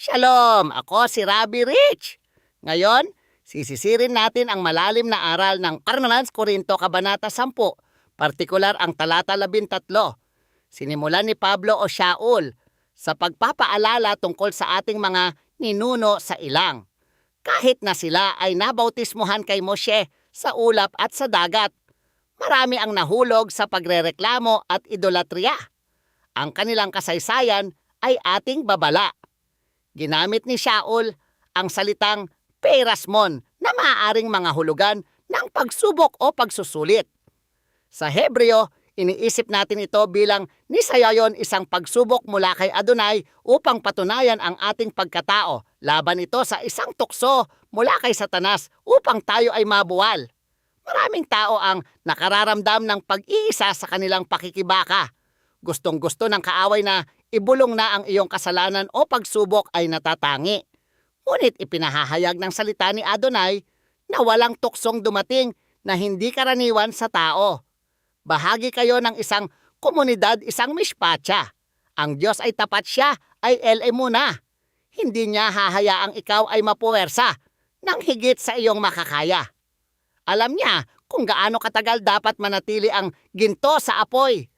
Shalom! Ako si Rabbi Rich. Ngayon, sisisirin natin ang malalim na aral ng Karnalan Korinto Kabanata 10, partikular ang talata 13. Sinimulan ni Pablo o Shaul sa pagpapaalala tungkol sa ating mga ninuno sa ilang. Kahit na sila ay nabautismuhan kay Moshe sa ulap at sa dagat, marami ang nahulog sa pagrereklamo at idolatriya. Ang kanilang kasaysayan ay ating babala. Ginamit ni Shaul ang salitang perasmon na maaaring mga hulugan ng pagsubok o pagsusulit. Sa Hebreo, iniisip natin ito bilang nisayayon isang pagsubok mula kay Adonai upang patunayan ang ating pagkatao. Laban ito sa isang tukso mula kay Satanas upang tayo ay mabuwal. Maraming tao ang nakararamdam ng pag-iisa sa kanilang pakikibaka. Gustong-gusto ng kaaway na ibulong na ang iyong kasalanan o pagsubok ay natatangi. Ngunit ipinahahayag ng salita ni Adonai na walang tuksong dumating na hindi karaniwan sa tao. Bahagi kayo ng isang komunidad, isang mishpacha. Ang Diyos ay tapat, siya ay El Emuna. Hindi niya hahayaang ikaw ay mapuwersa nang higit sa iyong makakaya. Alam niya kung gaano katagal dapat manatili ang ginto sa apoy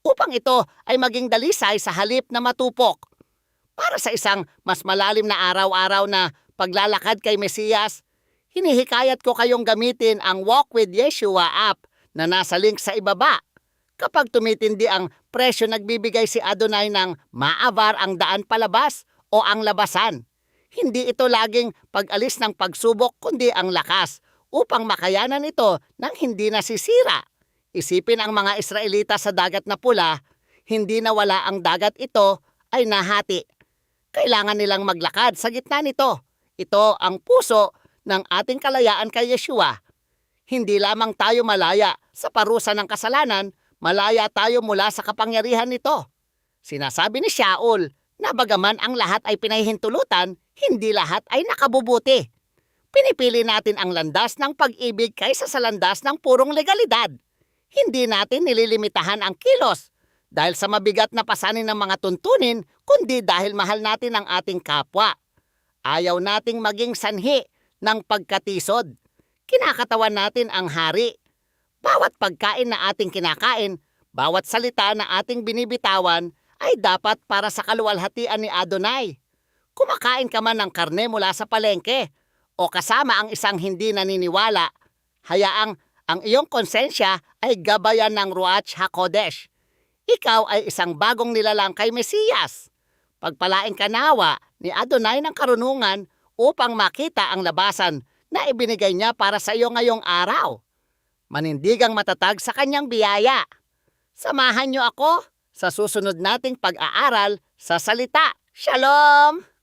upang ito ay maging dalisay sa halip na matupok. Para sa isang mas malalim na araw-araw na paglalakad kay Mesiyas, hinihikayat ko kayong gamitin ang Walk with Yeshua app na nasa link sa ibaba. Kapag tumitindi ang presyo, nagbibigay si Adonai ng maavar ang daan palabas o ang labasan. Hindi ito laging pag-alis ng pagsubok kundi ang lakas upang makayanan ito nang hindi nasisira. Isipin ang mga Israelita sa dagat na pula, hindi nawala ang dagat, ito ay nahati. Kailangan nilang maglakad sa gitna nito. Ito ang puso ng ating kalayaan kay Yeshua. Hindi lamang tayo malaya sa parusa ng kasalanan, malaya tayo mula sa kapangyarihan nito. Sinasabi ni Shaul na bagaman ang lahat ay pinahihintulutan, hindi lahat ay nakabubuti. Pinipili natin ang landas ng pag-ibig kaysa sa landas ng purong legalidad. Hindi natin nililimitahan ang kilos dahil sa mabigat na pasanin ng mga tuntunin, kundi dahil mahal natin ang ating kapwa. Ayaw nating maging sanhi ng pagkatisod. Kinakatawan natin ang hari. Bawat pagkain na ating kinakain, bawat salita na ating binibitawan ay dapat para sa kaluwalhatian ni Adonai. Kumakain ka man ng karne mula sa palengke o kasama ang isang hindi naniniwala, hayaang ang iyong konsensya ay gabayan ng Ruach HaKodesh. Ikaw ay isang bagong nilalang kay Mesiyas. Pagpalain ka nawa ni Adonai ng karunungan upang makita ang labasan na ibinigay niya para sa iyo ngayong araw. Manindigang matatag sa kanyang biyaya. Samahan niyo ako sa susunod nating pag-aaral sa salita. Shalom!